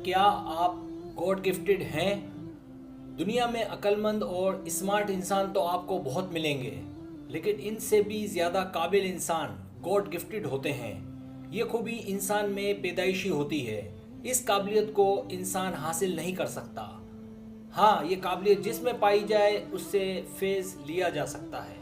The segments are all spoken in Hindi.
क्या आप गॉड गिफ्टेड हैं? दुनिया में अक्लमंद और स्मार्ट इंसान तो आपको बहुत मिलेंगे, लेकिन इनसे भी ज़्यादा काबिल इंसान गॉड गिफ्टेड होते हैं। ये खूबी इंसान में पैदाइशी होती है। इस काबिलियत को इंसान हासिल नहीं कर सकता। हाँ, ये काबिलियत जिसमें पाई जाए उससे फेज़ लिया जा सकता है।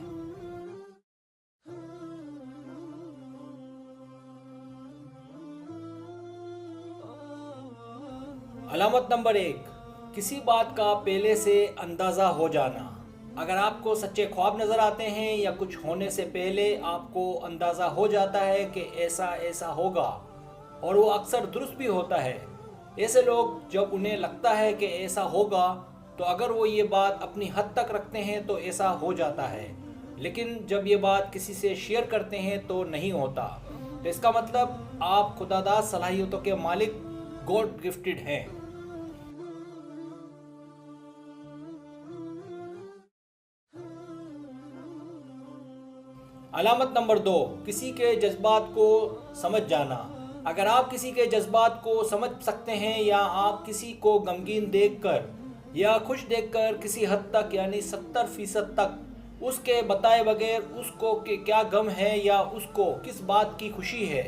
अलामत नंबर 1, किसी बात का पहले से अंदाज़ा हो जाना। अगर आपको सच्चे ख्वाब नज़र आते हैं या कुछ होने से पहले आपको अंदाज़ा हो जाता है कि ऐसा ऐसा होगा और वो अक्सर दुरुस्त भी होता है। ऐसे लोग जब उन्हें लगता है कि ऐसा होगा तो अगर वो ये बात अपनी हद तक रखते हैं तो ऐसा हो जाता है, लेकिन जब ये बात किसी से शेयर करते हैं तो नहीं होता। तो इसका मतलब आप खुदादाद सलाहियतों के मालिक गॉड गिफ्टेड हैं। अलामत नंबर 2, किसी के जज्बात को समझ जाना। अगर आप किसी के जज्बात को समझ सकते हैं या आप किसी को गमगीन देखकर या खुश देखकर किसी हद तक यानी 70% तक उसके बताए बगैर उसको कि क्या गम है या उसको किस बात की खुशी है,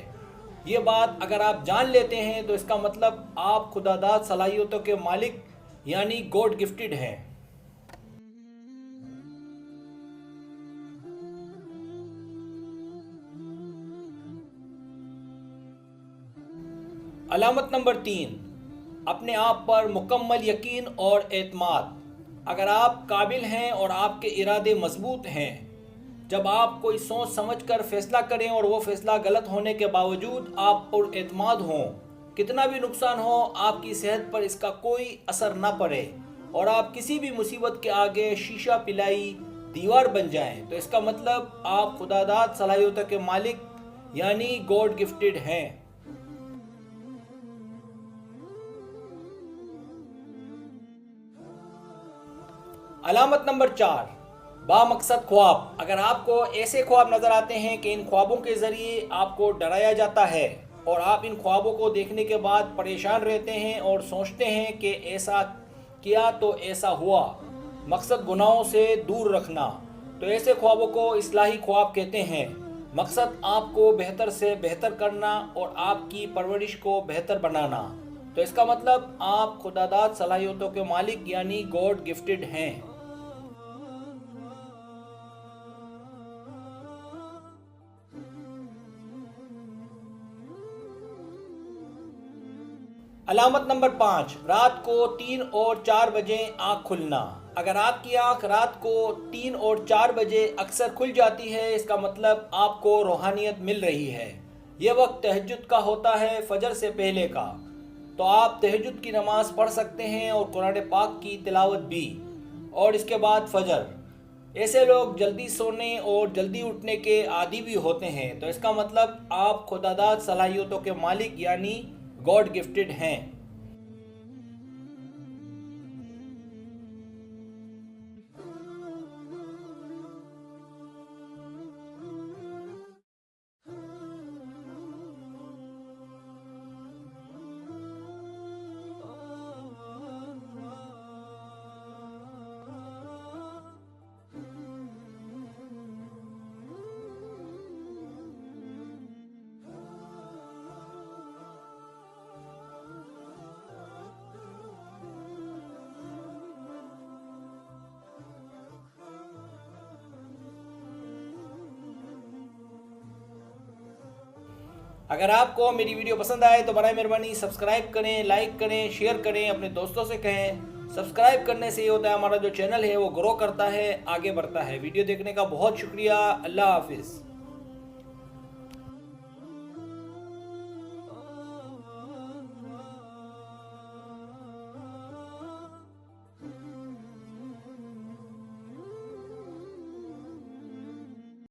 ये बात अगर आप जान लेते हैं तो इसका मतलब आप खुदादाद सलाहियतों के मालिक यानी गॉड गिफ्टेड हैं। अलामत नंबर 3, अपने आप पर मुकम्मल यकीन और एतमाद। अगर आप काबिल हैं और आपके इरादे मजबूत हैं, जब आप कोई सोच समझ कर फैसला करें और वो फैसला गलत होने के बावजूद आप पर एतमाद हों, कितना भी नुकसान हो आपकी सेहत पर इसका कोई असर ना पड़े और आप किसी भी मुसीबत के आगे शीशा पिलाई दीवार बन जाएं, तो इसका मतलब आप खुदादाद सलाहियतों के मालिक यानी गॉड गिफ्टेड हैं। अलामत नंबर 4, बामकसद ख्वाब। अगर आपको ऐसे ख्वाब नज़र आते हैं कि इन ख्वाबों के ज़रिए आपको डराया जाता है और आप इन ख्वाबों को देखने के बाद परेशान रहते हैं और सोचते हैं कि ऐसा किया तो ऐसा हुआ, मकसद गुनाहों से दूर रखना, तो ऐसे ख्वाबों को इस्लाही ख्वाब कहते हैं। मकसद आपको बेहतर से बेहतर करना और आपकी परवरिश को बेहतर बनाना, तो इसका मतलब आप खुदादाद सलाहियतों के मालिक यानी गॉड गिफ्टेड हैं। अलामत नंबर 5, रात को 3 और 4 बजे आँख खुलना। अगर आपकी आँख रात को 3 और 4 बजे अक्सर खुल जाती है, इसका मतलब आपको रूहानियत मिल रही है। यह वक्त तहज्जुद का होता है, फजर से पहले का, तो आप तहज्जुद की नमाज़ पढ़ सकते हैं और कुरान पाक की तिलावत भी, और इसके बाद फजर। ऐसे लोग जल्दी सोने और जल्दी उठने के आदी भी होते हैं, तो इसका मतलब आप खुदादाद सलाहियतों के मालिक यानी गॉड गिफ्टेड हैं। अगर आपको मेरी वीडियो पसंद आए तो बराए मेहरबानी सब्सक्राइब करें, लाइक करें, शेयर करें, अपने दोस्तों से कहें। सब्सक्राइब करने से ये होता है हमारा जो चैनल है वो ग्रो करता है, आगे बढ़ता है। वीडियो देखने का बहुत शुक्रिया। अल्लाह हाफिज़।